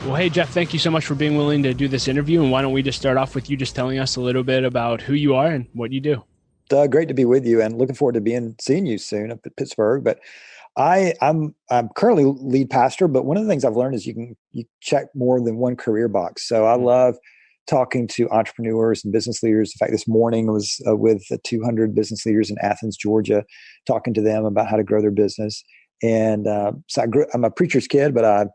Well, hey, Jeff, thank you so much for being willing to do this interview. And why don't we just start off with you just telling us a little bit about who you are and what you do? Doug, great to be with you, and looking forward to seeing you soon up at Pittsburgh. But I'm currently lead pastor, but one of the things I've learned is you check more than one career box. So I love talking to entrepreneurs and business leaders. In fact, this morning I was with 200 business leaders in Athens, Georgia, talking to them about how to grow their business. And so I'm a preacher's kid, but I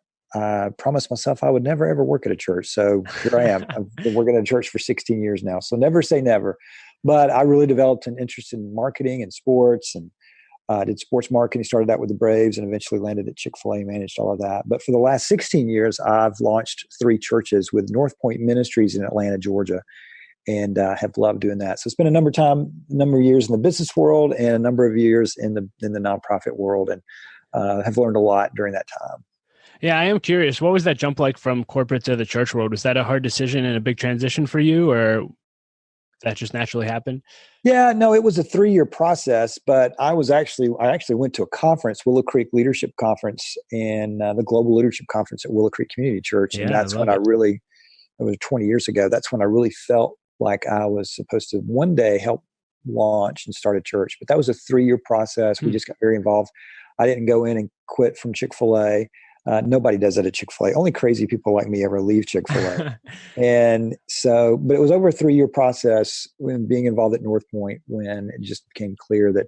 promised myself I would never ever work at a church. So here I am. I've been working at a church for 16 years now. So never say never. But I really developed an interest in marketing and sports, and did sports marketing, started out with the Braves and eventually landed at Chick-fil-A, managed all of that. But for the last 16 years, I've launched 3 churches with North Point Ministries in Atlanta, Georgia, and have loved doing that. So it's been a number of years in the business world and a number of years in the nonprofit world, and have learned a lot during that time. Yeah, I am curious. What was that jump like from corporate to the church world? Was that a hard decision and a big transition for you, or that just naturally happened? Yeah, no, it was a 3-year process, but I actually went to a conference, Willow Creek Leadership Conference, and the Global Leadership Conference at Willow Creek Community Church. And Yeah, I that's when love it. it was 20 years ago. That's when I really felt like I was supposed to one day help launch and start a church. But that was a 3-year process. We just got very involved. I didn't go in and quit from Chick-fil-A. Nobody does that at Chick-fil-A. Only crazy people like me ever leave Chick-fil-A. And so, but it was over a 3-year process when being involved at North Point, when it just became clear that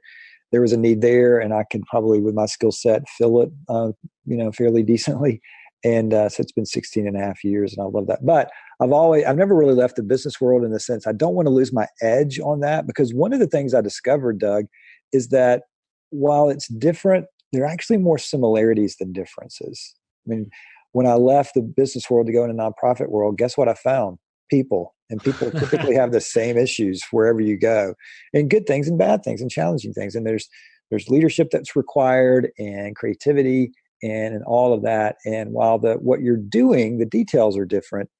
there was a need there, and I could probably, with my skill set, fill it, fairly decently. And so it's been 16 and a half years, and I love that. But I've never really left the business world, in the sense I don't want to lose my edge on that, because one of the things I discovered, Doug, is that while it's different, there are actually more similarities than differences. I mean, when I left the business world to go in the nonprofit world, guess what I found? People. And people typically have the same issues wherever you go, and good things and bad things and challenging things. And there's leadership that's required, and creativity, and all of that. And while what you're doing, the details are different,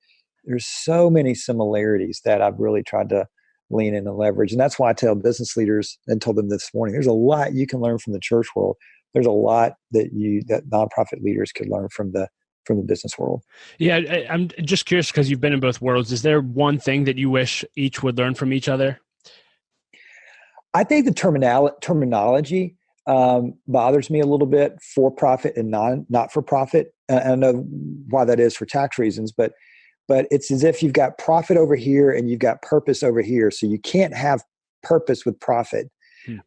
there's so many similarities that I've really tried to lean in and leverage. And that's why I tell business leaders, and told them this morning, there's a lot you can learn from the church world. There's a lot that nonprofit leaders could learn from the business world. Yeah, I'm just curious, because you've been in both worlds. Is there one thing that you wish each would learn from each other? I think the terminology bothers me a little bit: for profit and not for profit. And I know why that is for tax reasons, but it's as if you've got profit over here and you've got purpose over here. So you can't have purpose with profit.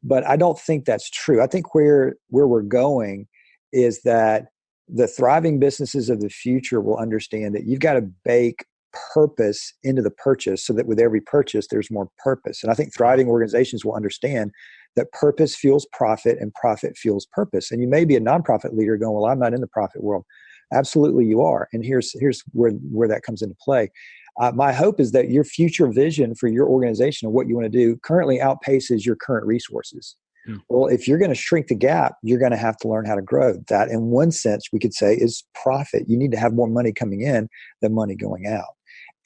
But I don't think that's true. I think where we're going is that the thriving businesses of the future will understand that you've got to bake purpose into the purchase, so that with every purchase, there's more purpose. And I think thriving organizations will understand that purpose fuels profit and profit fuels purpose. And you may be a nonprofit leader going, well, I'm not in the profit world. Absolutely you are. And here's where that comes into play. My hope is that your future vision for your organization and what you want to do currently outpaces your current resources. Well, if you're going to shrink the gap, you're going to have to learn how to grow. That, in one sense, we could say, is profit. You need to have more money coming in than money going out.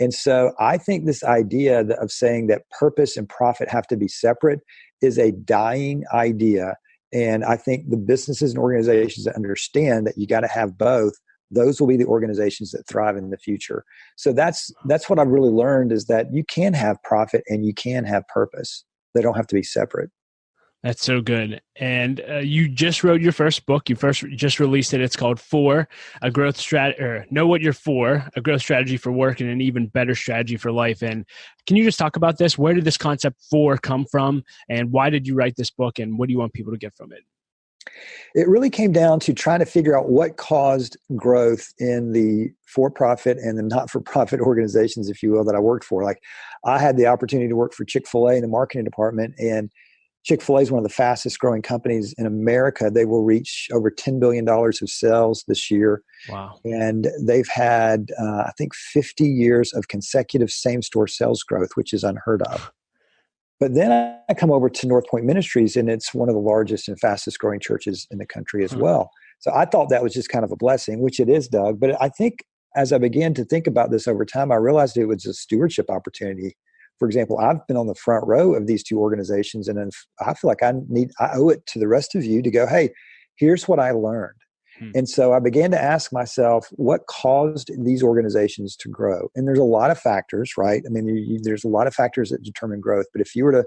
And so I think this idea of saying that purpose and profit have to be separate is a dying idea. And I think the businesses and organizations that understand that you got to have both, those will be the organizations that thrive in the future. So that's what I've really learned, is that you can have profit and you can have purpose. They don't have to be separate. That's so good. And you just wrote your first book. You just released it. It's called For, a Growth Strat, or Know What You're For, a Growth Strategy for Work and an Even Better Strategy for Life. And can you just talk about this? Where did this concept for come from? And why did you write this book? And what do you want people to get from it? It really came down to trying to figure out what caused growth in the for-profit and the not-for-profit organizations, if you will, that I worked for. Like, I had the opportunity to work for Chick-fil-A in the marketing department, and Chick-fil-A is one of the fastest growing companies in America. They will reach over $10 billion of sales this year. Wow. And they've had, I think, 50 years of consecutive same-store sales growth, which is unheard of. But then I come over to North Point Ministries, and it's one of the largest and fastest growing churches in the country as well. So I thought that was just kind of a blessing, which it is, Doug. But I think as I began to think about this over time, I realized it was a stewardship opportunity. For example, I've been on the front row of these two organizations, and I feel like I owe it to the rest of you to go, hey, here's what I learned. Hmm. And so I began to ask myself, what caused these organizations to grow? And there's a lot of factors, right? I mean, there's a lot of factors that determine growth. But if you were to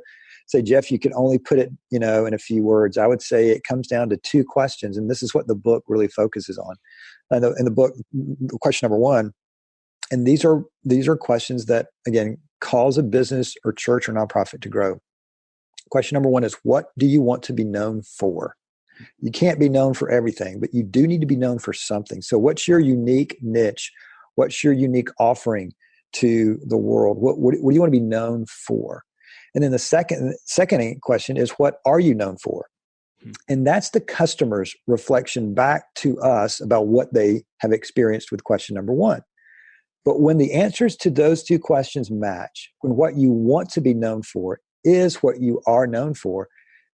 say, Jeff, you could only put it, in a few words, I would say it comes down to two questions. And this is what the book really focuses on. In the book, question number one, and these are questions that, again, cause a business or church or nonprofit to grow. Question number one is, what do you want to be known for? You can't be known for everything, but you do need to be known for something. So what's your unique niche? What's your unique offering to the world? What do you want to be known for? And then the second question is, what are you known for? And that's the customer's reflection back to us about what they have experienced with question number one. But when the answers to those two questions match, when what you want to be known for is what you are known for,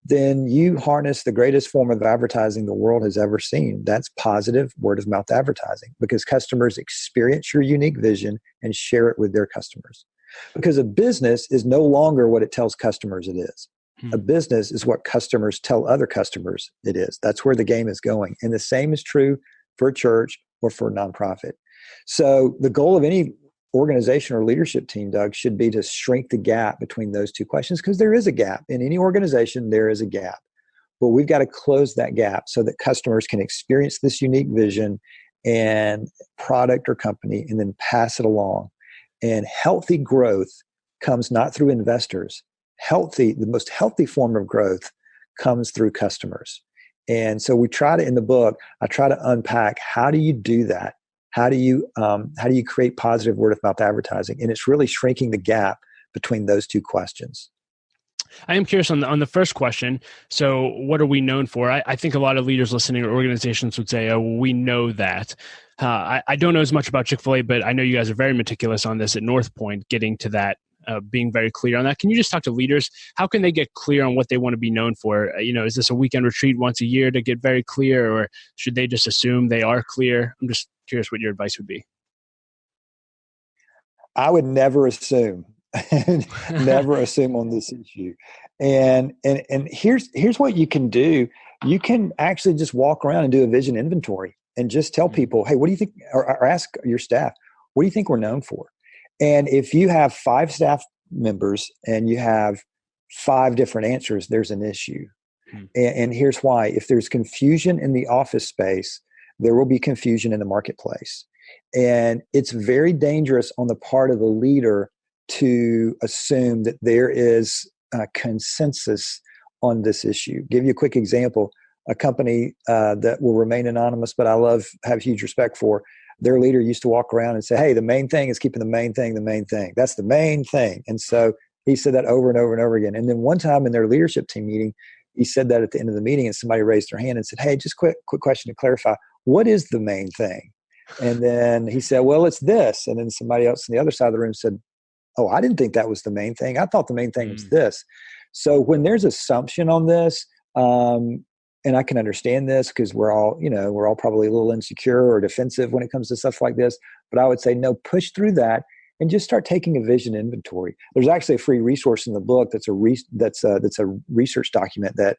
then you harness the greatest form of advertising the world has ever seen. That's positive word of mouth advertising, because customers experience your unique vision and share it with their customers. Because a business is no longer what it tells customers it is. A business is what customers tell other customers it is. That's where the game is going. And the same is true for a church or for a nonprofit. So the goal of any organization or leadership team, Doug, should be to shrink the gap between those two questions, because there is a gap. In any organization, there is a gap. But we've got to close that gap so that customers can experience this unique vision and product or company and then pass it along. And healthy growth comes not through investors. The most healthy form of growth comes through customers. And so in the book, I try to unpack, how do you do that? How do you create positive word of mouth advertising? And it's really shrinking the gap between those two questions. I am curious on the first question. So what are we known for? I think a lot of leaders listening or organizations would say, oh, well, we know that. I don't know as much about Chick-fil-A, but I know you guys are very meticulous on this at North Point, getting to that, being very clear on that. Can you just talk to leaders? How can they get clear on what they want to be known for? Is this a weekend retreat once a year to get very clear, or should they just assume they are clear? I'm just curious what your advice would be. I would never assume. Never assume on this issue. And here's what you can do. You can actually just walk around and do a vision inventory and just tell people, hey, what do you think? Or ask your staff, what do you think we're known for? And if you have 5 staff members and you have 5 different answers, there's an issue. And here's why. If there's confusion in the office space, there will be confusion in the marketplace. And it's very dangerous on the part of the leader to assume that there is a consensus on this issue. Give you a quick example. A company that will remain anonymous, but I have huge respect for, their leader used to walk around and say, hey, the main thing is keeping the main thing the main thing. That's the main thing. And so he said that over and over and over again. And then one time in their leadership team meeting, he said that at the end of the meeting, and somebody raised their hand and said, hey, just quick question to clarify, what is the main thing? And then he said, well, it's this. And then somebody else on the other side of the room said, oh, I didn't think that was the main thing. I thought the main thing was this. So when there's assumption on this, and I can understand this because we're all probably a little insecure or defensive when it comes to stuff like this. But I would say, no, push through that and just start taking a vision inventory. There's actually a free resource in the book that's a research document that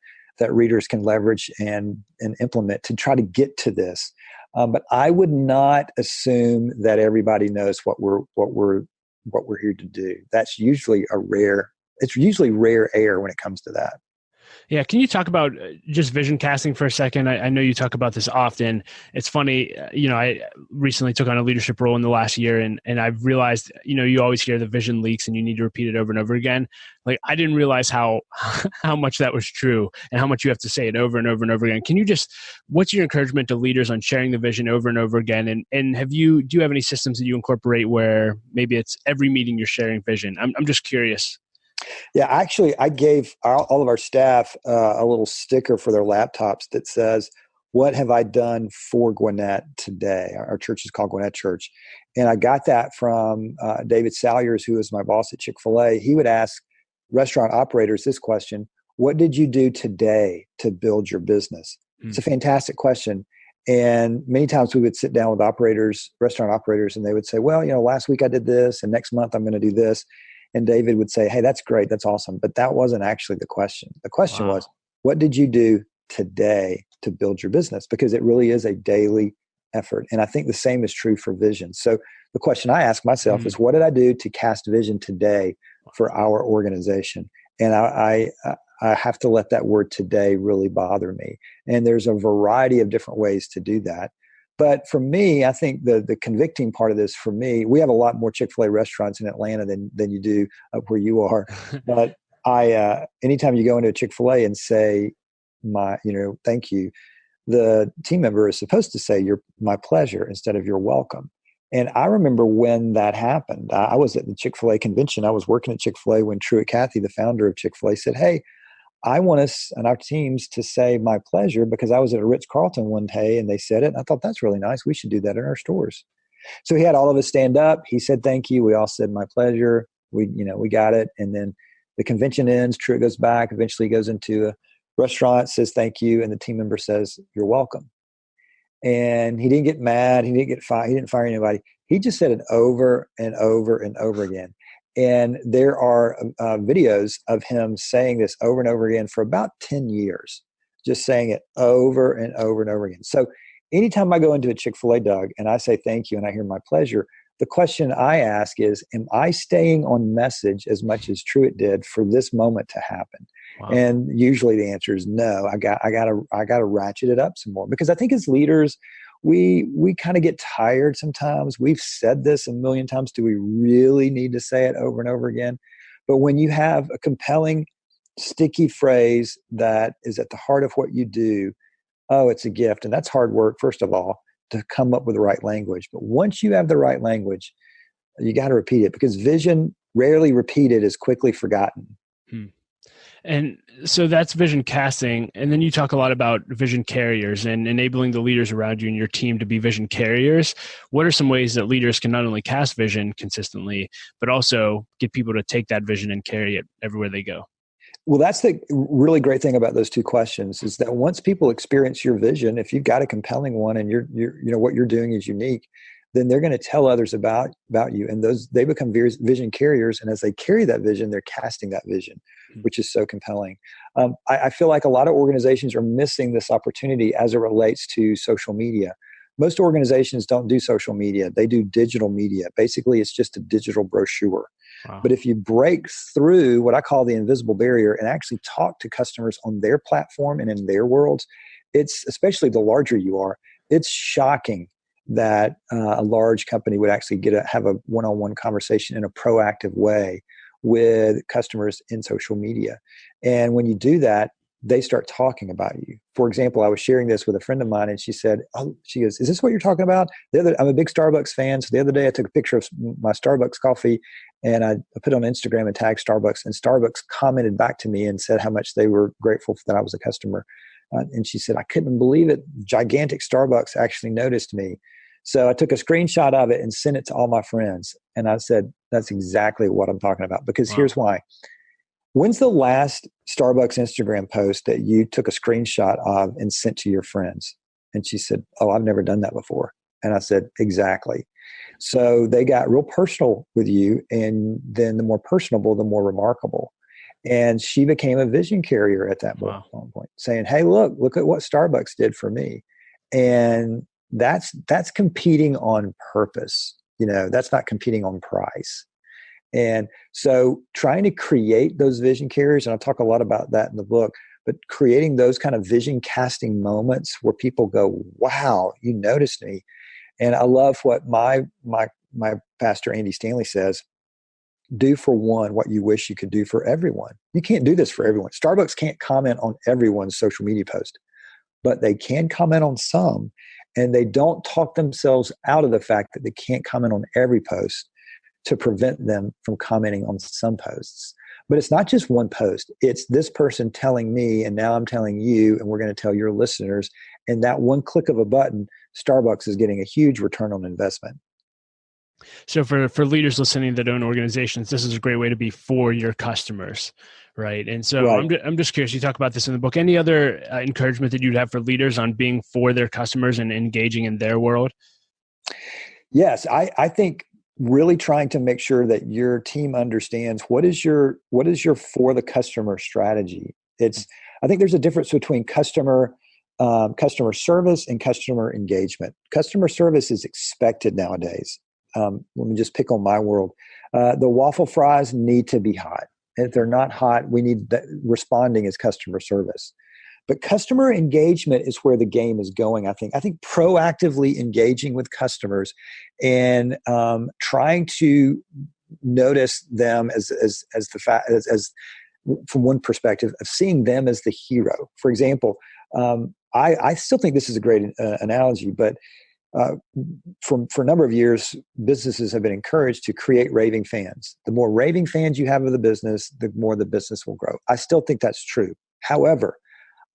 readers can leverage and implement to try to get to this. But I would not assume that everybody knows what we're here to do. That's usually rare air when it comes to that. Yeah. Can you talk about just vision casting for a second? I know you talk about this often. It's funny, I recently took on a leadership role in the last year, and I've realized, you always hear the vision leaks and you need to repeat it over and over again. Like, I didn't realize how much that was true and how much you have to say it over and over and over again. Can you what's your encouragement to leaders on sharing the vision over and over again? And do you have any systems that you incorporate where maybe it's every meeting you're sharing vision? I'm just curious. Yeah, actually, I gave all of our staff a little sticker for their laptops that says, what have I done for Gwinnett today? Our church is called Gwinnett Church. And I got that from David Salyers, who is my boss at Chick-fil-A. He would ask restaurant operators this question: what did you do today to build your business? It's a fantastic question. And many times we would sit down with restaurant operators, and they would say, well, last week I did this, and next month I'm going to do this. And David would say, hey, that's great. That's awesome. But that wasn't actually the question. The question was, what did you do today to build your business? Because it really is a daily effort. And I think the same is true for vision. So the question I ask myself is, what did I do to cast vision today for our organization? And I have to let that word today really bother me. And there's a variety of different ways to do that. But for me, I think the convicting part of this for me, we have a lot more Chick-fil-A restaurants in Atlanta than you do up where you are. But anytime you go into a Chick-fil-A and say, thank you, the team member is supposed to say, my pleasure instead of you're welcome. And I remember when that happened. I was at the Chick-fil-A convention. I was working at Chick-fil-A when Truett Cathy, the founder of Chick-fil-A, said, hey, I want us and our teams to say my pleasure, because I was at a Ritz-Carlton one day and they said it. And I thought, that's really nice. We should do that in our stores. So he had all of us stand up. He said, thank you. We all said my pleasure. We got it. And then the convention ends. Truett goes back. Eventually he goes into a restaurant, says thank you. And the team member says, you're welcome. And he didn't get mad. He didn't get fired. He didn't fire anybody. He just said it over and over and over again. And there are videos of him saying this over and over again for about 10 years, just saying it over and over and over again. So anytime I go into a Chick-fil-A, Doug, and I say thank you and I hear my pleasure, the question I ask is, am I staying on message as much as Truett did for this moment to happen? Wow. And usually the answer is no. I got to ratchet it up some more, because I think as leaders, we kind of get tired sometimes. We've said this a million times. Do we really need to say it over and over again? But when you have a compelling, sticky phrase that is at the heart of what you do, it's a gift. And that's hard work, first of all, to come up with the right language. But once you have the right language, you got to repeat it, because vision, rarely repeated, is quickly forgotten. And so that's vision casting. And then you talk a lot about vision carriers and enabling the leaders around you and your team to be vision carriers. What are some ways that leaders can not only cast vision consistently, but also get people to take that vision and carry it everywhere they go? Well, that's the really great thing about those two questions, is that once people experience your vision, if you've got a compelling one and you're what you're doing is unique, then they're going to tell others about you, and they become vision carriers. And as they carry that vision, they're casting that vision, which is so compelling. I feel like a lot of organizations are missing this opportunity as it relates to social media. Most organizations don't do social media. They do digital media. Basically, it's just a digital brochure. Wow. But if you break through what I call the invisible barrier and actually talk to customers on their platform and in their worlds, it's, especially the larger you are, it's shocking that a large company would actually have a one-on-one conversation in a proactive way with customers in social media. And when you do that, they start talking about you. For example, I was sharing this with a friend of mine, and she said, she goes, is this what you're talking about? I'm a big Starbucks fan. So the other day I took a picture of my Starbucks coffee and I put it on Instagram and tagged Starbucks, and Starbucks commented back to me and said how much they were grateful that I was a customer. And she said, I couldn't believe it. Gigantic Starbucks actually noticed me. So I took a screenshot of it and sent it to all my friends. And I said, that's exactly what I'm talking about, because here's why. When's the last Starbucks Instagram post that you took a screenshot of and sent to your friends? And she said, I've never done that before. And I said, exactly. So they got real personal with you. And then the more personable, the more remarkable. And she became a vision carrier at that point, saying, hey, look at what Starbucks did for me. And that's competing on purpose. That's not competing on price. And so trying to create those vision carriers, and I'll talk a lot about that in the book, but creating those kind of vision casting moments where people go, wow, you noticed me. And I love what my pastor, Andy Stanley, says, do for one what you wish you could do for everyone. You can't do this for everyone. Starbucks can't comment on everyone's social media post, but they can comment on some, and they don't talk themselves out of the fact that they can't comment on every post to prevent them from commenting on some posts. But it's not just one post. It's this person telling me, and now I'm telling you, and we're going to tell your listeners. And that one click of a button, Starbucks is getting a huge return on investment. So for leaders listening that own organizations, this is a great way to be for your customers, right? And so I'm just curious, you talk about this in the book. Any other encouragement that you'd have for leaders on being for their customers and engaging in their world? Yes, I think really trying to make sure that your team understands what is your for the customer strategy. I think there's a difference between customer service and customer engagement. Customer service is expected nowadays. Let me just pick on my world. The waffle fries need to be hot. And if they're not hot, we need responding as customer service. But customer engagement is where the game is going, I think. I think proactively engaging with customers and trying to notice them as from one perspective of seeing them as the hero. For example, I still think this is a great analogy, but for a number of years, businesses have been encouraged to create raving fans. The more raving fans you have of the business, the more the business will grow. I still think that's true. However,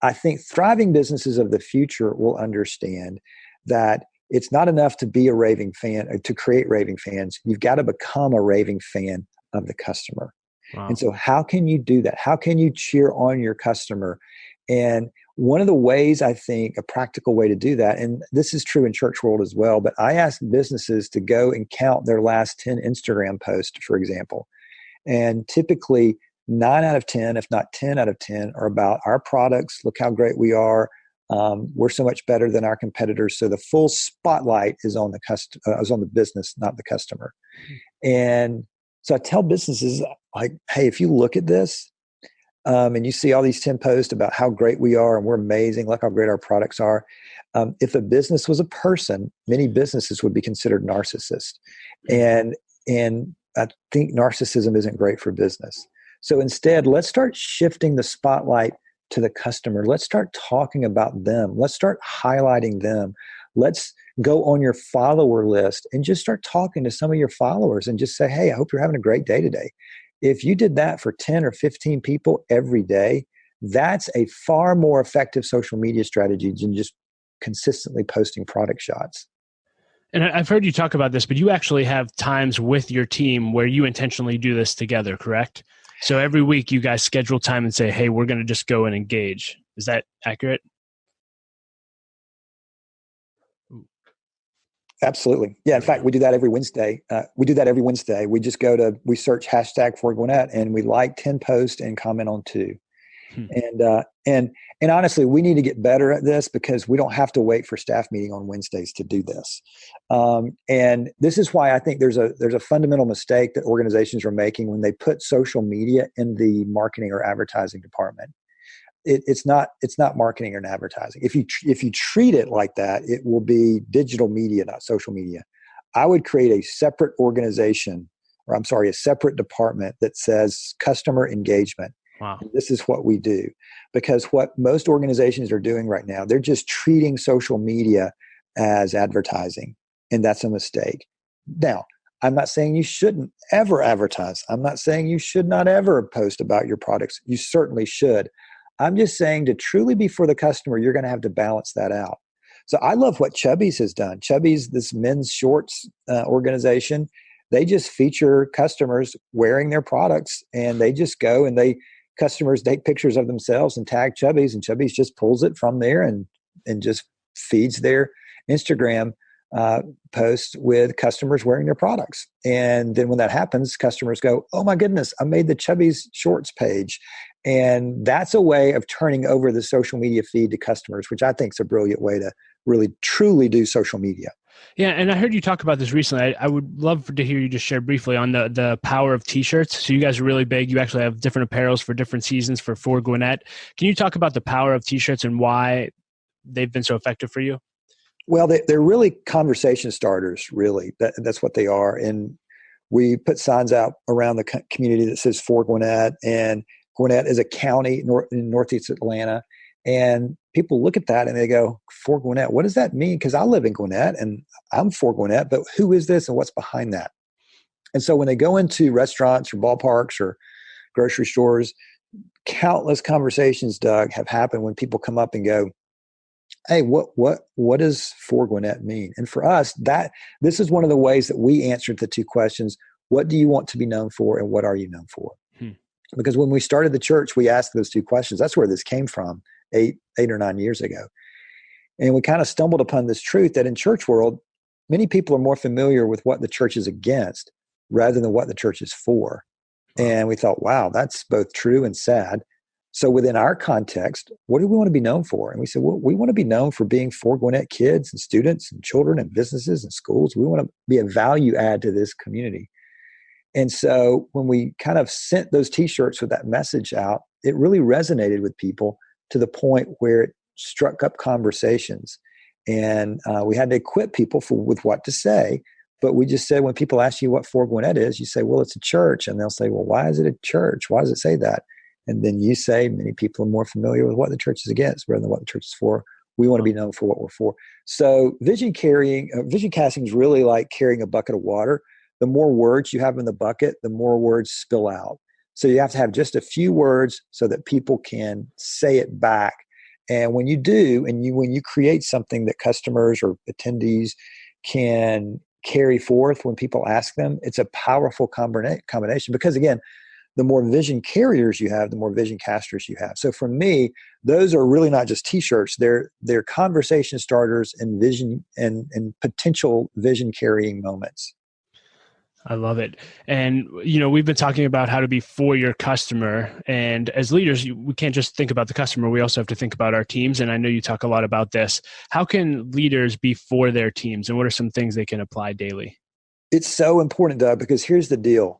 I think thriving businesses of the future will understand that it's not enough to be a raving fan, or to create raving fans. You've got to become a raving fan of the customer. Wow. And so how can you do that? How can you cheer on your customer? And one of the ways, I think, a practical way to do that, and this is true in church world as well, but I ask businesses to go and count their last 10 Instagram posts, for example. And typically 9 out of 10, if not 10 out of 10, are about our products. Look how great we are. We're so much better than our competitors. So the full spotlight is on the business, not the customer. And so I tell businesses, like, hey, if you look at this and you see all these 10 posts about how great we are and we're amazing, look how great our products are. If a business was a person, many businesses would be considered narcissists. And I think narcissism isn't great for business. So instead, let's start shifting the spotlight to the customer. Let's start talking about them. Let's start highlighting them. Let's go on your follower list and just start talking to some of your followers and just say, hey, I hope you're having a great day today. If you did that for 10 or 15 people every day, that's a far more effective social media strategy than just consistently posting product shots. And I've heard you talk about this, but you actually have times with your team where you intentionally do this together, correct? So every week you guys schedule time and say, hey, we're going to just go and engage. Is that accurate? Absolutely. Yeah. In fact, we do that every Wednesday. We just we search hashtag for Gwinnett and we like 10 posts and comment on 2. And honestly, we need to get better at this because we don't have to wait for staff meeting on Wednesdays to do this. And this is why I think there's a fundamental mistake that organizations are making when they put social media in the marketing or advertising department. It's not marketing or advertising. If you treat it like that, it will be digital media, not social media. I would create a separate a separate department that says customer engagement. Wow. This is what we do. Because what most organizations are doing right now, they're just treating social media as advertising. And that's a mistake. Now, I'm not saying you shouldn't ever advertise. I'm not saying you should not ever post about your products. You certainly should. I'm just saying to truly be for the customer, you're going to have to balance that out. So I love what Chubbies has done. Chubbies, this men's shorts organization, they just feature customers wearing their products, and they just go and customers take pictures of themselves and tag Chubbies, and Chubbies just pulls it from there and just feeds their Instagram posts with customers wearing their products. And then when that happens, customers go, oh my goodness, I made the Chubbies shorts page. And that's a way of turning over the social media feed to customers, which I think is a brilliant way to really truly do social media. Yeah, and I heard you talk about this recently. I would love to hear you just share briefly on the power of T-shirts. So you guys are really big. You actually have different apparels for different seasons for Gwinnett. Can you talk about the power of T-shirts and why they've been so effective for you? Well, they're really conversation starters, really. That's what they are. And we put signs out around the community that says for Gwinnett, and Gwinnett is a county in Northeast Atlanta. And people look at that and they go, for Gwinnett, what does that mean? Because I live in Gwinnett and I'm for Gwinnett, but who is this and what's behind that? And so when they go into restaurants or ballparks or grocery stores, countless conversations, Doug, have happened when people come up and go, hey, what does for Gwinnett mean? And for us, this is one of the ways that we answered the 2 questions. What do you want to be known for, and what are you known for? Because when we started the church, we asked those 2 questions. That's where this came from 8 or 9 years ago. And we kind of stumbled upon this truth that in church world, many people are more familiar with what the church is against rather than what the church is for. And we thought, wow, that's both true and sad. So within our context, what do we want to be known for? And we said, well, we want to be known for being for Gwinnett kids and students and children and businesses and schools. We want to be a value add to this community. And so when we kind of sent those T-shirts with that message out, it really resonated with people to the point where it struck up conversations. And we had to equip people with what to say. But we just said, when people ask you what For Gwinnett is, you say, well, it's a church. And they'll say, well, why is it a church? Why does it say that? And then you say, many people are more familiar with what the church is against rather than what the church is for. We want to be known for what we're for. So vision casting is really like carrying a bucket of water. The more words you have in the bucket, the more words spill out. So you have to have just a few words so that people can say it back. And when you do, and when you create something that customers or attendees can carry forth when people ask them, it's a powerful combination. Because again, the more vision carriers you have, the more vision casters you have. So for me, those are really not just T-shirts. They're conversation starters and vision and potential vision carrying moments. I love it. And, we've been talking about how to be for your customer. And as leaders, we can't just think about the customer. We also have to think about our teams. And I know you talk a lot about this. How can leaders be for their teams? And what are some things they can apply daily? It's so important, Doug, because here's the deal.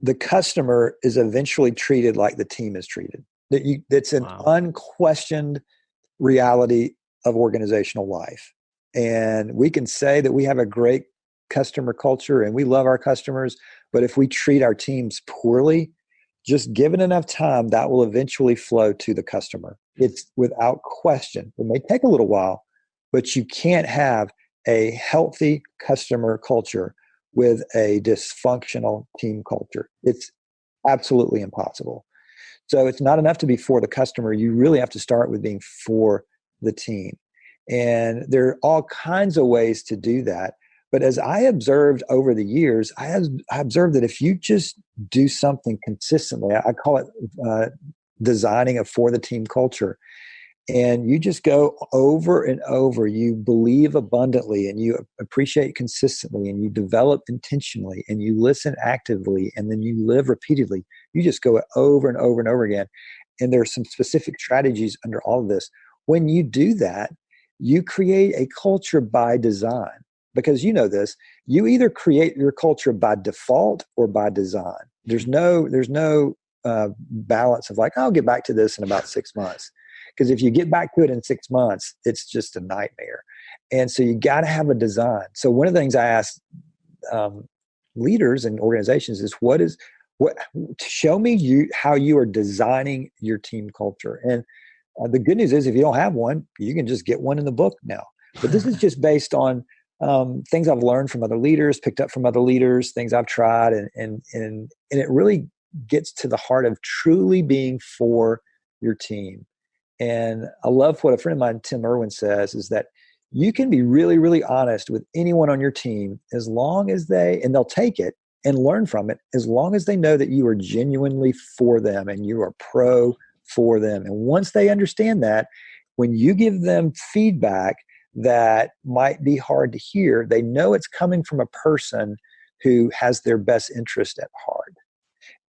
The customer is eventually treated like the team is treated. That's an unquestioned reality of organizational life. And we can say that we have a great customer culture and we love our customers, but if we treat our teams poorly, just given enough time, that will eventually flow to the customer. It's without question. It may take a little while, but you can't have a healthy customer culture with a dysfunctional team culture. It's absolutely impossible. So it's not enough to be for the customer. You really have to start with being for the team. And there are all kinds of ways to do that. But as I observed over the years, I observed that if you just do something consistently, I call it designing a for the team culture, and you just go over and over, you believe abundantly and you appreciate consistently and you develop intentionally and you listen actively and then you live repeatedly. You just go over and over and over again. And there are some specific strategies under all of this. When you do that, you create a culture by design. Because you know this, you either create your culture by default or by design. There's no balance of like, I'll get back to this in about 6 months. Because if you get back to it in 6 months, it's just a nightmare. And so you got to have a design. So one of the things I ask leaders and organizations is, show me how you are designing your team culture. And the good news is, if you don't have one, you can just get one in the book now. But this is just based on things I've learned from other leaders, picked up from other leaders, things I've tried, and it really gets to the heart of truly being for your team. And I love what a friend of mine, Tim Irwin, says, is that you can be really, really honest with anyone on your team as long as and they'll take it and learn from it, as long as they know that you are genuinely for them and you are pro for them. And once they understand that, when you give them feedback that might be hard to hear, they know it's coming from a person who has their best interest at heart.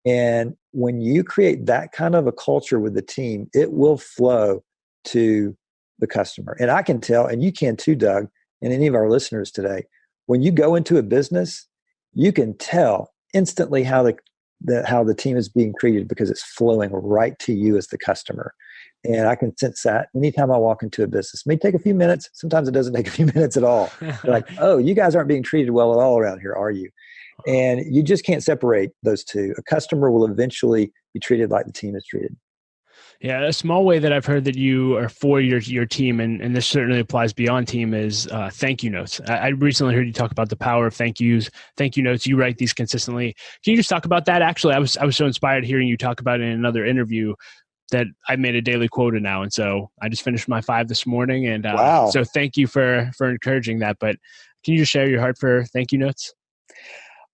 And when you create that kind of a culture with the team, it will flow to the customer. And I can tell, and you can too, Doug, and any of our listeners today, when you go into a business, you can tell instantly how the team is being treated because it's flowing right to you as the customer. And I can sense that anytime I walk into a business. It may take a few minutes. Sometimes it doesn't take a few minutes at all. They're like, oh, you guys aren't being treated well at all around here, are you? And you just can't separate those two. A customer will eventually be treated like the team is treated. Yeah, a small way that I've heard that you are for your team, and this certainly applies beyond team, is thank you notes. I recently heard you talk about the power of thank you notes. You write these consistently. Can you just talk about that? Actually, I was so inspired hearing you talk about it in another interview that I made a daily quota now. And so I just finished my 5 this morning. And wow. So thank you for encouraging that. But can you just share your heart for thank you notes?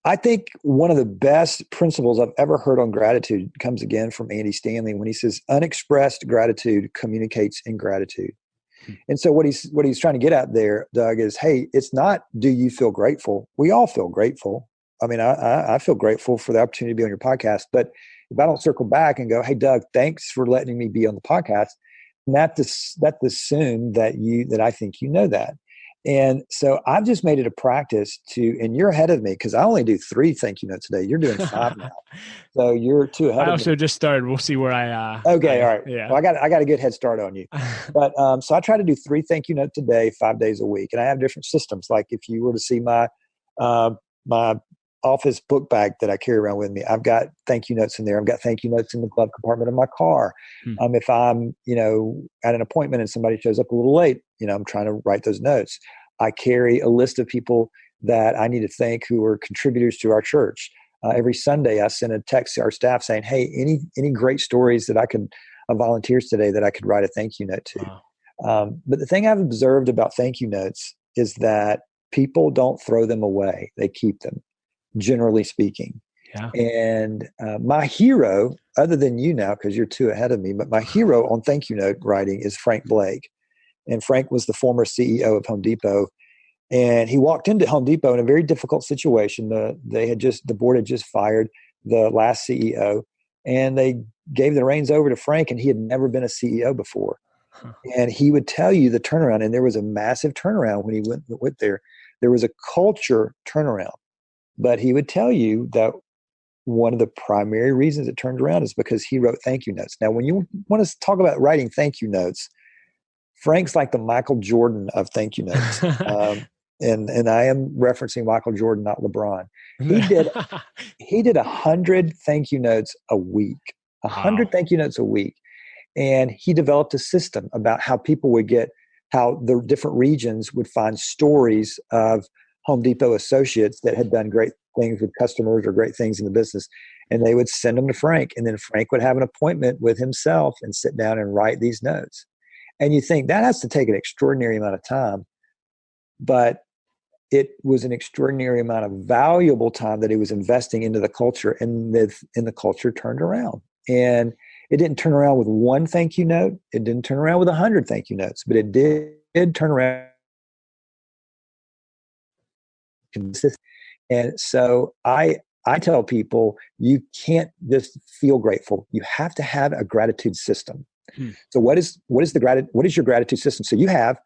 I think one of the best principles I've ever heard on gratitude comes again from Andy Stanley when he says, unexpressed gratitude communicates ingratitude. And so what he's trying to get at there, Doug, is, hey, it's not, do you feel grateful? We all feel grateful. I mean, I feel grateful for the opportunity to be on your podcast, but If I don't circle back and go, hey, Doug, thanks for letting me be on the podcast, that's assume that I think you know that. And so I've just made it a practice and you're ahead of me because I only do 3 thank you notes a day. You're doing 5 now. So you're 2 ahead I of me. also just started. We'll see where I, okay. All right. Yeah. Well, I got a good head start on you. But so I try to do 3 thank you notes a day, 5 days a week. And I have different systems. Like if you were to see my office book bag that I carry around with me, I've got thank you notes in there. I've got thank you notes in the glove compartment of my car. If I'm, at an appointment and somebody shows up a little late, I'm trying to write those notes. I carry a list of people that I need to thank who are contributors to our church. Every Sunday, I send a text to our staff saying, hey, any great stories that I could, volunteers today that I could write a thank you note to. Wow. But the thing I've observed about thank you notes is that people don't throw them away. They keep them, generally speaking. Yeah. And my hero, other than you now, because you're 2 ahead of me, but my hero on thank you note writing is Frank Blake. And Frank was the former CEO of Home Depot. And he walked into Home Depot in a very difficult situation. The board had just fired the last CEO, and they gave the reins over to Frank, and he had never been a CEO before. Huh. And he would tell you the turnaround, and there was a massive turnaround when he went there. There was a culture turnaround. But he would tell you that one of the primary reasons it turned around is because he wrote thank you notes. Now, when you want to talk about writing thank you notes, Frank's like the Michael Jordan of thank you notes. And I am referencing Michael Jordan, not LeBron. He did 100 thank you notes a week, 100 wow. Thank you notes a week. And he developed a system about how how the different regions would find stories of Home Depot associates that had done great things with customers or great things in the business. And they would send them to Frank. And then Frank would have an appointment with himself and sit down and write these notes. And you think that has to take an extraordinary amount of time, but it was an extraordinary amount of valuable time that he was investing into the culture, and the culture turned around. And it didn't turn around with 1 thank you note. It didn't turn around with 100 thank you notes, but it did turn around. And so I tell people, you can't just feel grateful. You have to have a gratitude system. So what is your gratitude system? So you have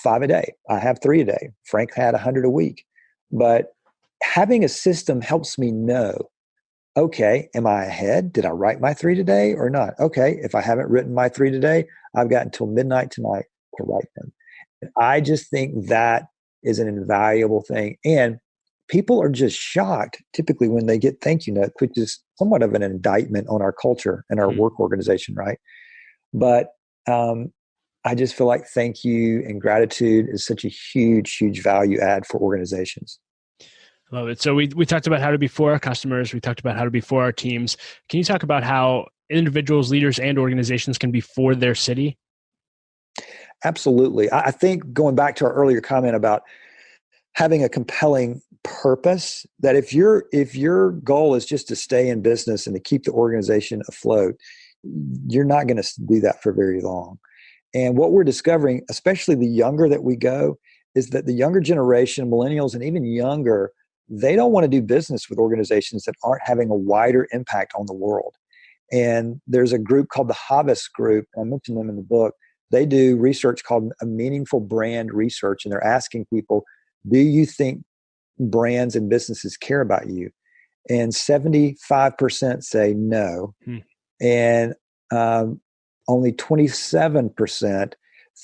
5 a day. I have 3 a day. Frank had 100 a week. But having a system helps me know, okay, am I ahead? Did I write my 3 today or not? Okay, if I haven't written my 3 today, I've got until midnight tonight to write them. And I just think that is an invaluable thing. And people are just shocked typically when they get thank you notes, which is somewhat of an indictment on our culture and our work organization, right? But I just feel like thank you and gratitude is such a huge, huge value add for organizations. Love it. So we talked about how to be for our customers. We talked about how to be for our teams. Can you talk about how individuals, leaders, and organizations can be for their city? Absolutely. I think going back to our earlier comment about having a compelling purpose, that if your goal is just to stay in business and to keep the organization afloat, you're not going to do that for very long. And what we're discovering, especially the younger that we go, is that the younger generation, millennials and even younger, they don't want to do business with organizations that aren't having a wider impact on the world. And there's a group called the Havas Group. I mentioned them in the book. They do research called a meaningful brand research. And they're asking people, do you think brands and businesses care about you? And 75% say no. And only 27%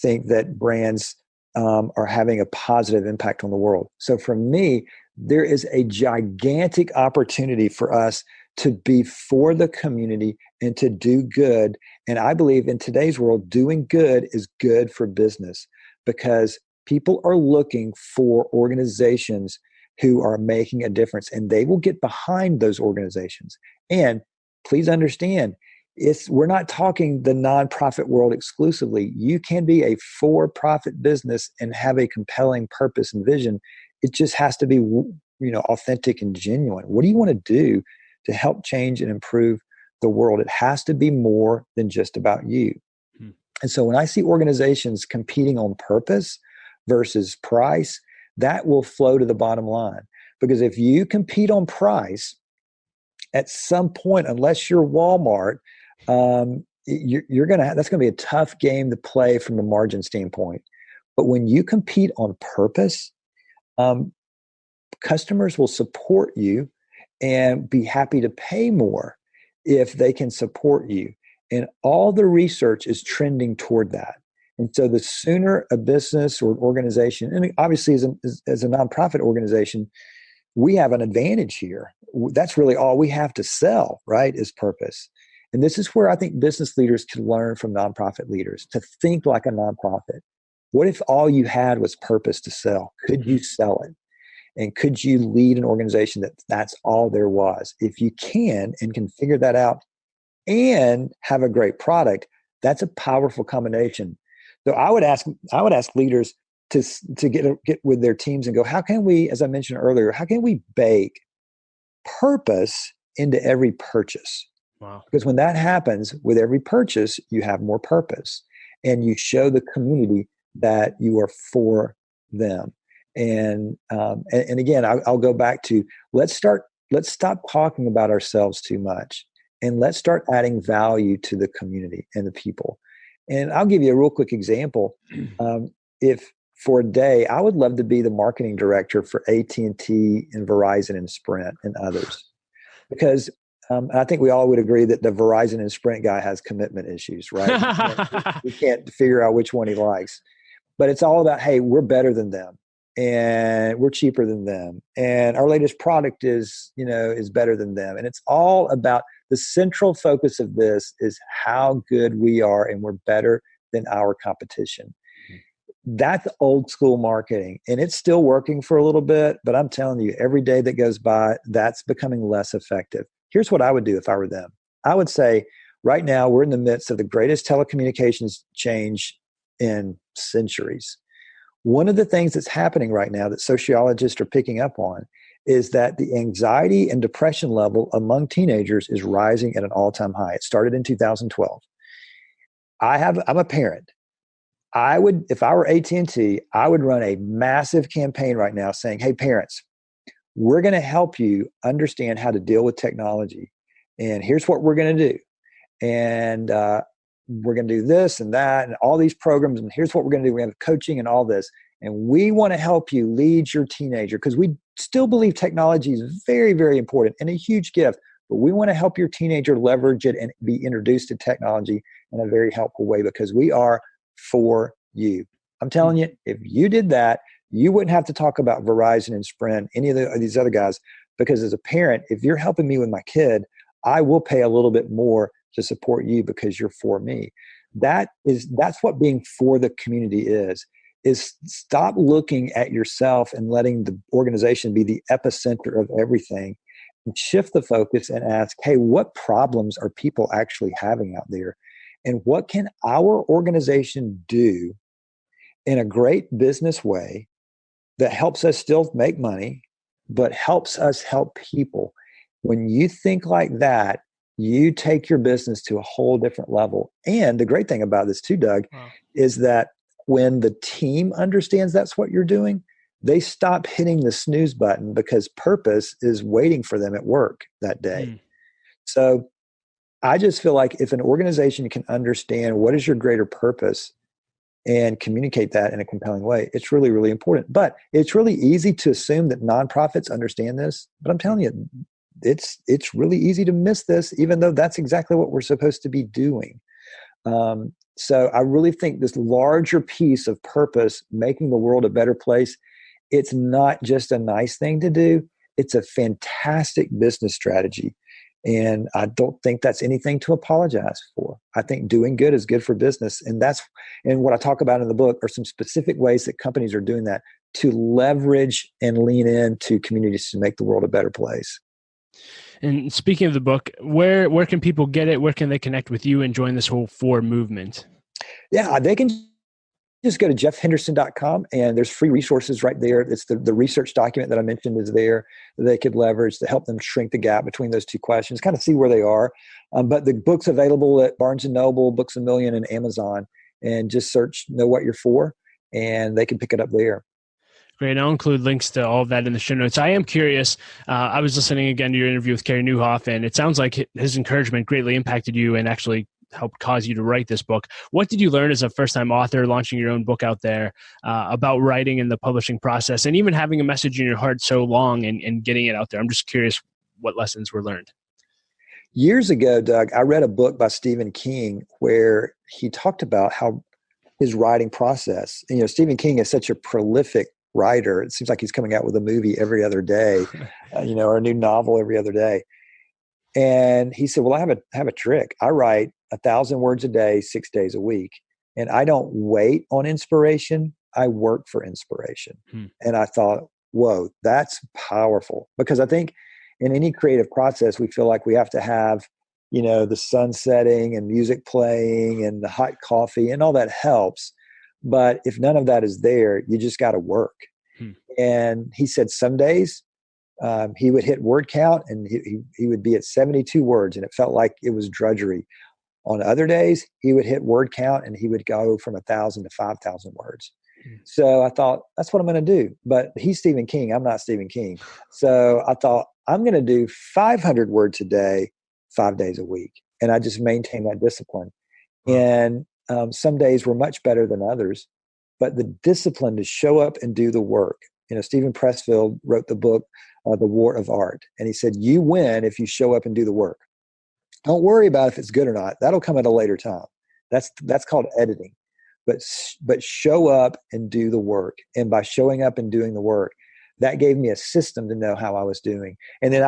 think that brands are having a positive impact on the world. So for me, there is a gigantic opportunity for us to be for the community and to do good. And I believe in today's world, doing good is good for business because people are looking for organizations who are making a difference, and they will get behind those organizations. And please understand, we're not talking the nonprofit world exclusively. You can be a for-profit business and have a compelling purpose and vision. It just has to be, authentic and genuine. What do you want to do to help change and improve the world? It has to be more than just about you. And so when I see organizations competing on purpose versus price, that will flow to the bottom line. Because if you compete on price at some point, unless you're Walmart, that's going to be a tough game to play from a margin standpoint. But when you compete on purpose, customers will support you and be happy to pay more if they can support you. And all the research is trending toward that. And so the sooner a business or organization, and obviously as a nonprofit organization, we have an advantage here. That's really all we have to sell, right, is purpose. And this is where I think business leaders can learn from nonprofit leaders to think like a nonprofit. What if all you had was purpose to sell? Could you sell it? And could you lead an organization that's all there was? If you can and can figure that out and have a great product, that's a powerful combination. So I would ask leaders to get with their teams and go, how can we, as I mentioned earlier, how can we bake purpose into every purchase? Wow. Because when that happens, with every purchase, you have more purpose, and you show the community that you are for them. And again, I'll go back to let's stop talking about ourselves too much, and let's start adding value to the community and the people. And I'll give you a real quick example. If for a day, I would love to be the marketing director for AT&T and Verizon and Sprint and others, because I think we all would agree that the Verizon and Sprint guy has commitment issues, right? We can't figure out which one he likes. But it's all about, hey, we're better than them, and we're cheaper than them, and our latest product is better than them. And it's all about the central focus of this is how good we are, and we're better than our competition. That's old school marketing, and it's still working for a little bit, but I'm telling you, every day that goes by, that's becoming less effective. Here's what I would do if I were them. I would say, right now, we're in the midst of the greatest telecommunications change in centuries. One of the things that's happening right now that sociologists are picking up on is that the anxiety and depression level among teenagers is rising at an all-time high. It started in 2012. I'm a parent. If I were AT&T, I would run a massive campaign right now saying, hey, parents, we're going to help you understand how to deal with technology. And here's what we're going to do. And we're going to do this and that and all these programs. And here's what we're going to do. We have coaching and all this. And we want to help you lead your teenager, because we still believe technology is very, very important and a huge gift. But we want to help your teenager leverage it and be introduced to technology in a very helpful way, because we are for you. I'm telling you, if you did that, you wouldn't have to talk about Verizon and Sprint, any of these other guys, because as a parent, if you're helping me with my kid, I will pay a little bit more to support you because you're for me. That's what being for the community is stop looking at yourself and letting the organization be the epicenter of everything, and shift the focus and ask, hey, what problems are people actually having out there? And what can our organization do in a great business way that helps us still make money, but helps us help people? When you think like that, you take your business to a whole different level. And the great thing about this too, Doug, is that when the team understands that's what you're doing, they stop hitting the snooze button, because purpose is waiting for them at work that day. So I just feel like if an organization can understand what is your greater purpose and communicate that in a compelling way, it's really, really important. But it's really easy to assume that nonprofits understand this. But I'm telling you, it's really easy to miss this, even though that's exactly what we're supposed to be doing. So I really think this larger piece of purpose, making the world a better place, it's not just a nice thing to do. It's a fantastic business strategy. And I don't think that's anything to apologize for. I think doing good is good for business. And what I talk about in the book are some specific ways that companies are doing that to leverage and lean into communities to make the world a better place. And speaking of the book, where can people get it? Where can they connect with you and join this whole FOR movement? Yeah, they can just go to jeffhenderson.com, and there's free resources right there. It's the research document that I mentioned is there that they could leverage to help them shrink the gap between those two questions, kind of see where they are. But the book's available at Barnes & Noble, Books A Million, and Amazon, and just search Know What You're For, and they can pick it up there. Great. I'll include links to all of that in the show notes. I am curious. I was listening again to your interview with Carey Nieuwhof, and it sounds like his encouragement greatly impacted you and actually helped cause you to write this book. What did you learn as a first-time author launching your own book out there about writing and the publishing process, and even having a message in your heart so long and getting it out there? I'm just curious what lessons were learned. Years ago, Doug, I read a book by Stephen King where he talked about how his writing process, Stephen King is such a prolific writer. It seems like he's coming out with a movie every other day, or a new novel every other day. And he said, well, I have a trick. I write 1,000 words a day, 6 days a week. And I don't wait on inspiration. I work for inspiration. And I thought, whoa, that's powerful. Because I think in any creative process, we feel like we have to have, the sun setting and music playing and the hot coffee, and all that helps. But if none of that is there, you just got to work. And he said some days he would hit word count and he would be at 72 words, and it felt like it was drudgery. On other days, he would hit word count and he would go from 1,000 to 5,000 words. So I thought, that's what I'm going to do. But he's Stephen King. I'm not Stephen King. So I thought, I'm going to do 500 words a day, 5 days a week. And I just maintained that discipline. And some days were much better than others. But the discipline to show up and do the work. Stephen Pressfield wrote the book, The War of Art. And he said, you win if you show up and do the work. Don't worry about if it's good or not. That'll come at a later time. That's called editing. But show up and do the work. And by showing up and doing the work, that gave me a system to know how I was doing. And then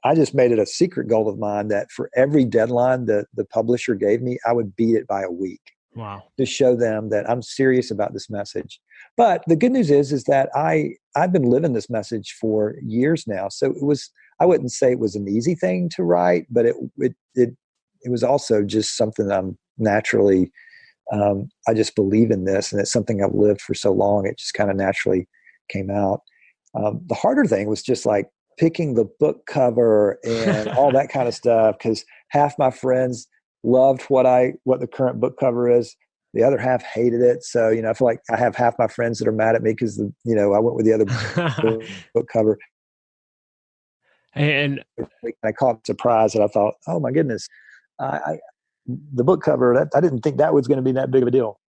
I just made it a secret goal of mine that for every deadline the publisher gave me, I would beat it by a week. Wow. To show them that I'm serious about this message. But the good news is that I've been living this message for years now. So I wouldn't say it was an easy thing to write, but it was also just something that I'm naturally, I just believe in this, and it's something I've lived for so long. It just kind of naturally came out. The harder thing was just like picking the book cover and all that kind of stuff, because half my friends loved what the current book cover is. The other half hated it. So, I feel like I have half my friends that are mad at me because, I went with the other book cover. And I caught surprise and I thought, oh my goodness, the book cover, I didn't think that was going to be that big of a deal.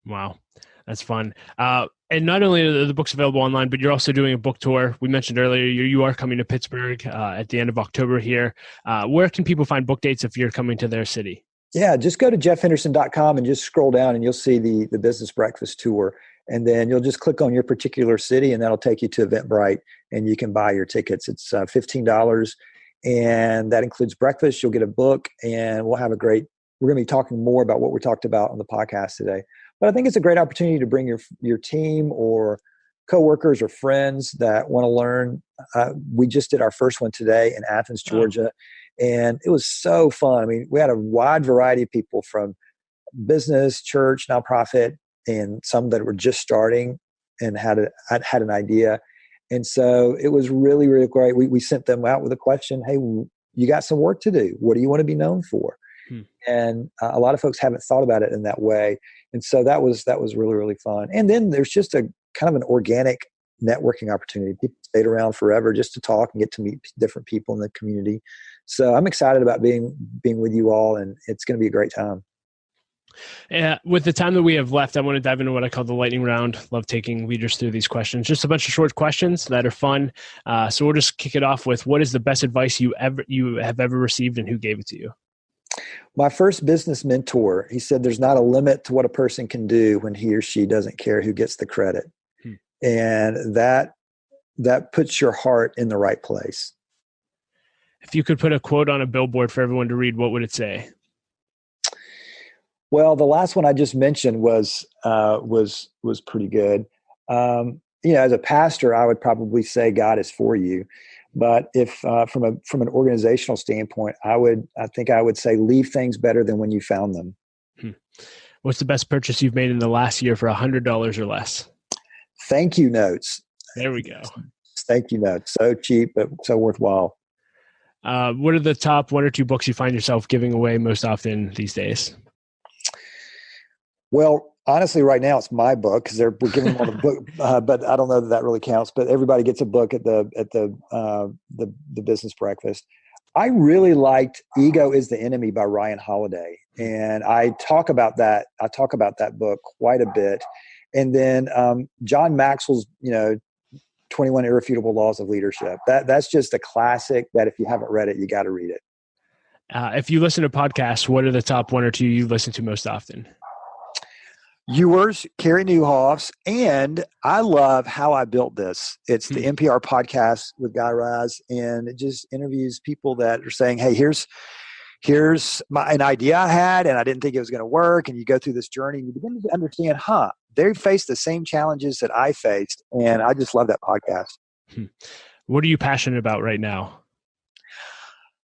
Wow. That's fun. And not only are the books available online, but you're also doing a book tour. We mentioned earlier, you are coming to Pittsburgh at the end of October here. Where can people find book dates if you're coming to their city? Yeah, just go to jeffhenderson.com and just scroll down and you'll see the business breakfast tour. And then you'll just click on your particular city and that'll take you to Eventbrite and you can buy your tickets. It's $15 and that includes breakfast. You'll get a book and we're going to be talking more about what we talked about on the podcast today. But I think it's a great opportunity to bring your team or coworkers or friends that want to learn. We just did our first one today in Athens, Georgia, and it was so fun. I mean, we had a wide variety of people from business, church, nonprofit, and some that were just starting and had an idea. And so it was really, really great. We sent them out with a question, hey, you got some work to do. What do you want to be known for? And a lot of folks haven't thought about it in that way. And so that was really, really fun. And then there's just a kind of an organic networking opportunity. People stayed around forever just to talk and get to meet different people in the community. So I'm excited about being with you all, and it's going to be a great time. With the time that we have left, I want to dive into what I call the lightning round. Love taking leaders through these questions. Just a bunch of short questions that are fun. So we'll just kick it off with, what is the best advice you have ever received, and who gave it to you? My first business mentor, he said, there's not a limit to what a person can do when he or she doesn't care who gets the credit. And that puts your heart in the right place. If you could put a quote on a billboard for everyone to read, what would it say? Well, the last one I just mentioned was pretty good. As a pastor, I would probably say God is for you. But if from an organizational standpoint, I think I would say leave things better than when you found them. What's the best purchase you've made in the last year for $100 or less? Thank you notes. There we go. Thank you notes. So cheap, but so worthwhile. What are the top one or two books you find yourself giving away most often these days? Well, Honestly, right now it's my book because we're giving them all the book, but I don't know that really counts. But everybody gets a book at the business breakfast. I really liked "Ego is the Enemy" by Ryan Holiday, and I talk about that. I talk about that book quite a bit, and then John Maxwell's 21 Irrefutable Laws of Leadership. That's just a classic. That if you haven't read it, you got to read it. If you listen to podcasts, what are the top one or two you listen to most often? Yours, Carey Nieuwhoff's, and I love How I Built This. It's the NPR podcast with Guy Raz, and it just interviews people that are saying, hey, here's an idea I had, and I didn't think it was going to work, and you go through this journey, and you begin to understand, they faced the same challenges that I faced, and I just love that podcast. What are you passionate about right now?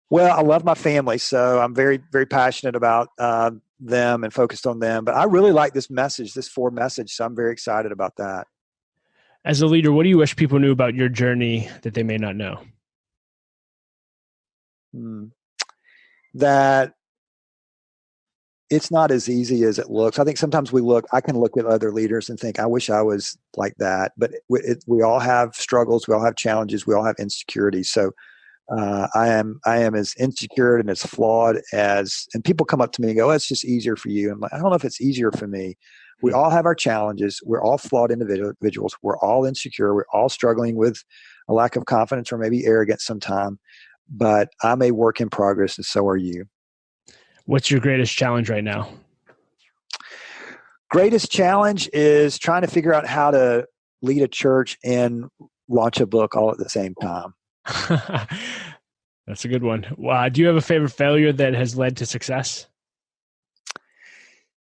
Well, I love my family, so I'm very, very passionate about them and focused on them. But I really like this message, this Ford message, so I'm very excited about that. As a leader, what do you wish people knew about your journey that they may not know? That it's not as easy as it looks. I think sometimes I can look at other leaders and think, I wish I was like that. But we all have struggles. We all have challenges. We all have insecurities. So I am as insecure and as flawed and people come up to me and go, it's just easier for you. I'm like, I don't know if it's easier for me. We all have our challenges. We're all flawed individuals. We're all insecure. We're all struggling with a lack of confidence or maybe arrogance sometime, but I'm a work in progress and so are you. What's your greatest challenge right now? Greatest challenge is trying to figure out how to lead a church and launch a book all at the same time. That's a good one. Do you have a favorite failure that has led to success?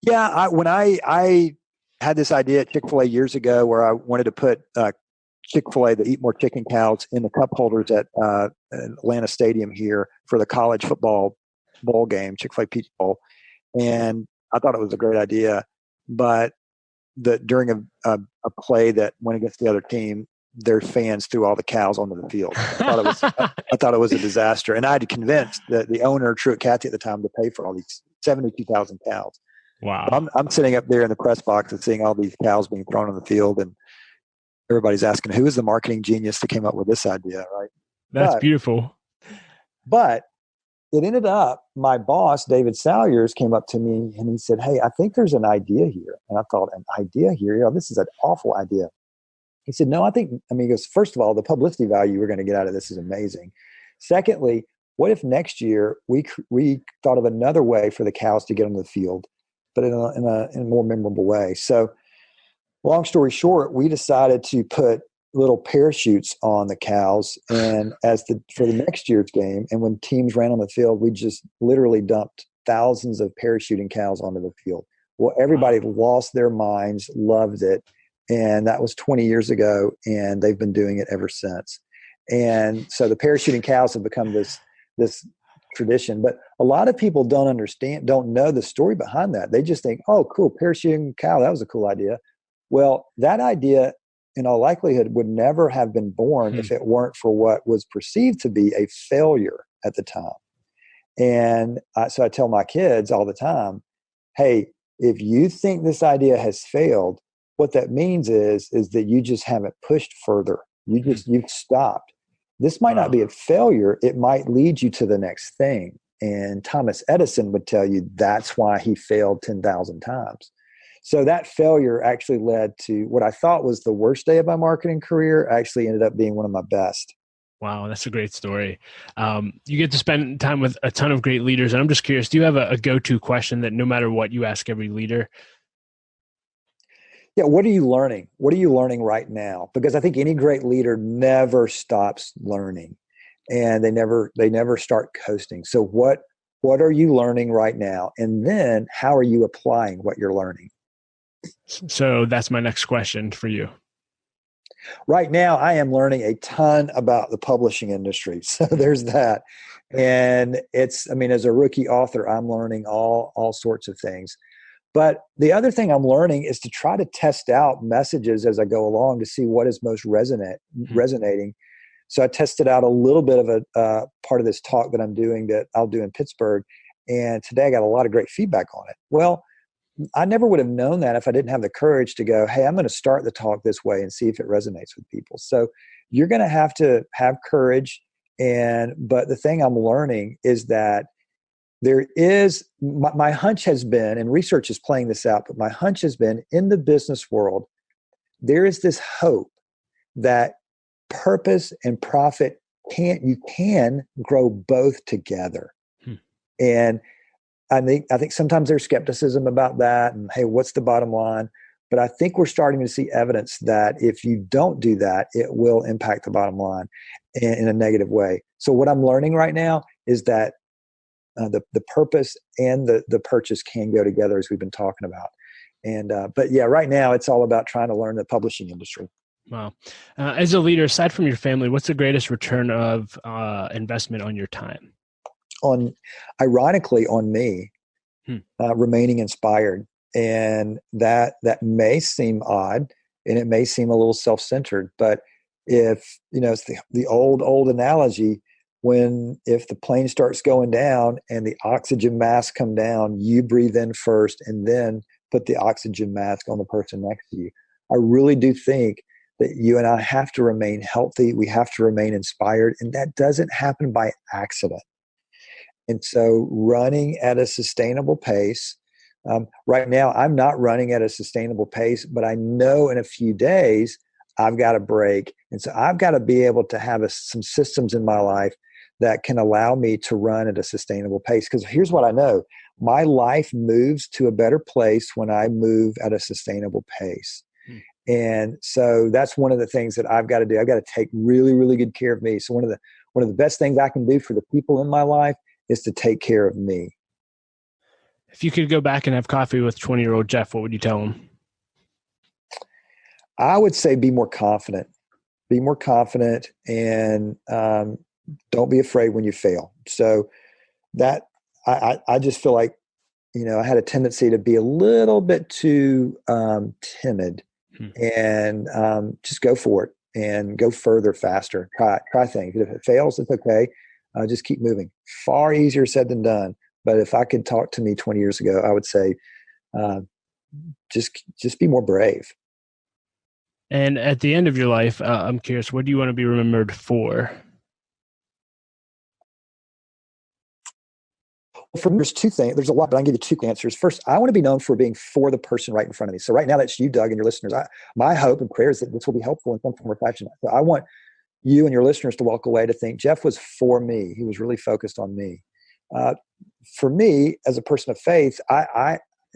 Yeah, when I had this idea at Chick-fil-A years ago where I wanted to put Chick-fil-A, the Eat More Chicken cows, in the cup holders at Atlanta Stadium here for the college football bowl game, Chick-fil-A Peach Bowl, and I thought it was a great idea. But during a play that went against the other team, their fans threw all the cows onto the field. I thought it was a disaster. And I had convinced the owner, Truett Cathy at the time, to pay for all these 72,000 cows. Wow. I'm sitting up there in the press box and seeing all these cows being thrown on the field, and everybody's asking, who is the marketing genius that came up with this idea, right? That's beautiful. But it ended up, my boss, David Salyers, came up to me and he said, hey, I think there's an idea here. And I thought, an idea here? This is an awful idea. He said, no, he goes, first of all, the publicity value we're going to get out of this is amazing. Secondly, what if next year we thought of another way for the cows to get on the field, but in a more memorable way? So long story short, we decided to put little parachutes on the cows, and for the next year's game, and when teams ran on the field, we just literally dumped thousands of parachuting cows onto the field. Well, everybody lost their minds, loved it. And that was 20 years ago, and they've been doing it ever since. And so the parachuting cows have become this tradition. But a lot of people don't know the story behind that. They just think, oh, cool, parachuting cow, that was a cool idea. Well, that idea, in all likelihood, would never have been born if it weren't for what was perceived to be a failure at the time. And so I tell my kids all the time, hey, if you think this idea has failed, what that means is that you just haven't pushed further. You've stopped. This might not be a failure. It might lead you to the next thing. And Thomas Edison would tell you that's why he failed 10,000 times. So that failure actually led to what I thought was the worst day of my marketing career actually ended up being one of my best. Wow, that's a great story. You get to spend time with a ton of great leaders. And I'm just curious, do you have a go-to question that no matter what you ask every leader? Yeah, what are you learning? What are you learning right now? Because I think any great leader never stops learning, and they never start coasting. So what are you learning right now? And then how are you applying what you're learning? So that's my next question for you. Right now, I am learning a ton about the publishing industry. So there's that. And as a rookie author, I'm learning all sorts of things. But the other thing I'm learning is to try to test out messages as I go along to see what is most resonating. So I tested out a little bit of a part of this talk that I'm doing that I'll do in Pittsburgh. And today I got a lot of great feedback on it. Well, I never would have known that if I didn't have the courage to go, hey, I'm going to start the talk this way and see if it resonates with people. So you're going to have courage. But the thing I'm learning is that there is, my hunch has been, and research is playing this out, but my hunch has been in the business world, there is this hope that purpose and profit you can grow both together. And I think sometimes there's skepticism about that and, hey, what's the bottom line? But I think we're starting to see evidence that if you don't do that, it will impact the bottom line in a negative way. So what I'm learning right now is that the purpose and the purchase can go together, as we've been talking about. But yeah, right now it's all about trying to learn the publishing industry. Wow. As a leader, aside from your family, what's the greatest return of investment on your time? Ironically, on me, remaining inspired. And that may seem odd and it may seem a little self-centered, but if, it's the old analogy, if the plane starts going down and the oxygen mask come down, you breathe in first and then put the oxygen mask on the person next to you. I really do think that you and I have to remain healthy. We have to remain inspired, and that doesn't happen by accident. And so running at a sustainable pace, right now I'm not running at a sustainable pace, but I know in a few days I've got a break. And so I've got to be able to have some systems in my life that can allow me to run at a sustainable pace. Because here's what I know. My life moves to a better place when I move at a sustainable pace. And so that's one of the things that I've got to do. I've got to take really, really good care of me. So one of the best things I can do for the people in my life is to take care of me. If you could go back and have coffee with 20-year-old Jeff, what would you tell him? I would say be more confident. Be more confident and don't be afraid when you fail. So that I just feel like, I had a tendency to be a little bit too timid and just go for it and go further, faster. Try things. If it fails, it's okay. Just keep moving. Far easier said than done. But if I could talk to me 20 years ago, I would say, just be more brave. And at the end of your life, I'm curious, what do you want to be remembered for? For me, there's two things. There's a lot, but I'll give you two answers. First, I want to be known for being for the person right in front of me. So right now, that's you, Doug, and your listeners. My hope and prayer is that this will be helpful in some form or fashion. So I want you and your listeners to walk away to think Jeff was for me. He was really focused on me. For me, as a person of faith,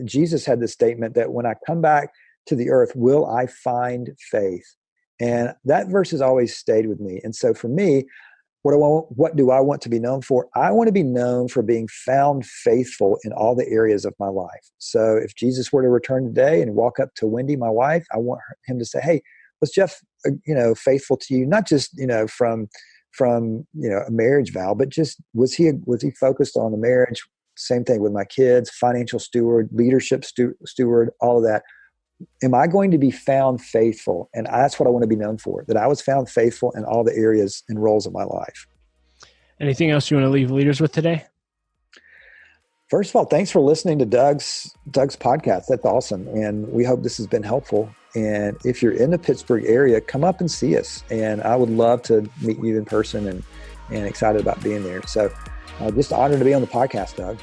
Jesus had this statement that when I come back to the earth, will I find faith? And that verse has always stayed with me. And so for me, what do I want to be known for? I want to be known for being found faithful in all the areas of my life. So if Jesus were to return today and walk up to Wendy, my wife, I want him to say, hey, was Jeff, faithful to you? Not just, from a marriage vow, but just was he focused on the marriage? Same thing with my kids, financial steward, leadership steward, all of that. Am I going to be found faithful? And that's what I want to be known for, that I was found faithful in all the areas and roles of my life. Anything else you want to leave leaders with today? First of all, thanks for listening to Doug's podcast. That's awesome. And we hope this has been helpful. And if you're in the Pittsburgh area, come up and see us. And I would love to meet you in person and excited about being there. So just honored to be on the podcast, Doug.